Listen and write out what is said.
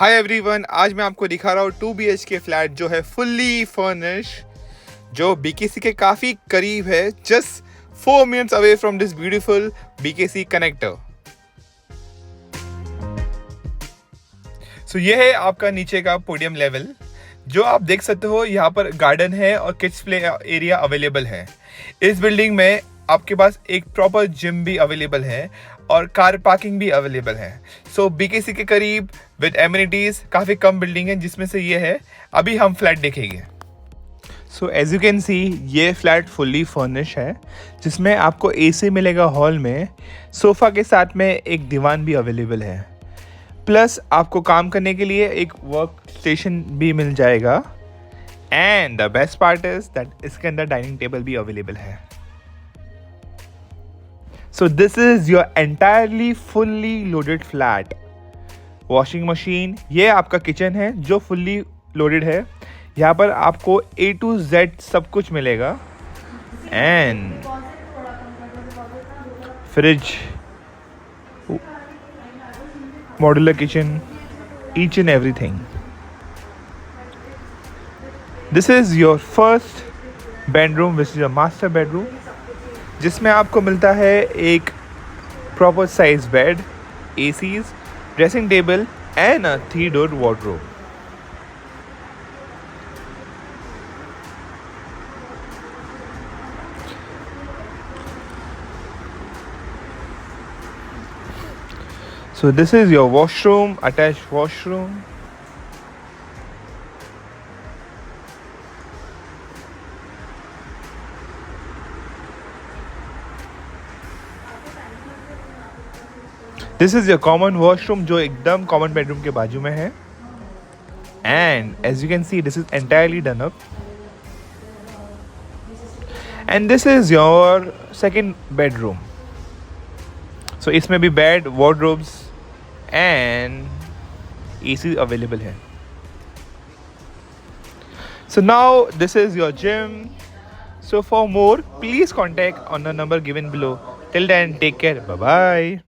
Hi everyone, आज मैं आपको दिखा रहा हूँ 2 BHK फ्लैट जो है फुल्ली फर्निश, जो बीकेसी के काफ़ी करीब है, just 4 minutes away from this beautiful BKC connector. So ये है आपका नीचे का पोडियम लेवल, जो आप देख सकते हो। यहाँ पर गार्डन है और किड्स प्ले एरिया अवेलेबल है। इस बिल्डिंग में आपके पास एक प्रॉपर जिम भी अवेलेबल है और कार पार्किंग भी अवेलेबल है। सो बीकेसी के करीब विद एमिनिटीज़ काफ़ी कम बिल्डिंग है, जिसमें से ये है। अभी हम फ्लैट देखेंगे। So as you can see, ये फ्लैट फुल्ली फर्निश है, जिसमें आपको एसी मिलेगा हॉल में, सोफ़ा के साथ में एक दीवान भी अवेलेबल है, प्लस आपको काम करने के लिए एक वर्क स्टेशन भी मिल जाएगा। And the best part is that इसके अंदर डाइनिंग टेबल भी अवेलेबल है। So this is your entirely fully loaded flat. Washing machine, ये आपका किचन है जो फुल्ली लोडेड है। यहाँ पर आपको A to Z सब कुछ मिलेगा। And fridge, modular kitchen, each and everything. This is your first bedroom, which is a master bedroom, जिसमें आपको मिलता है एक proper size bed, ACs, dressing table and a 3-door wardrobe. So this is your washroom, attached washroom. This is your common washroom, जो एकदम common bedroom के बाजू में है. And as you can see, this is entirely done up. And this is your second bedroom. So इसमें भी bed, wardrobes and AC available है. So now this is your gym. So for more, please contact on the number given below. Till then, take care. Bye bye.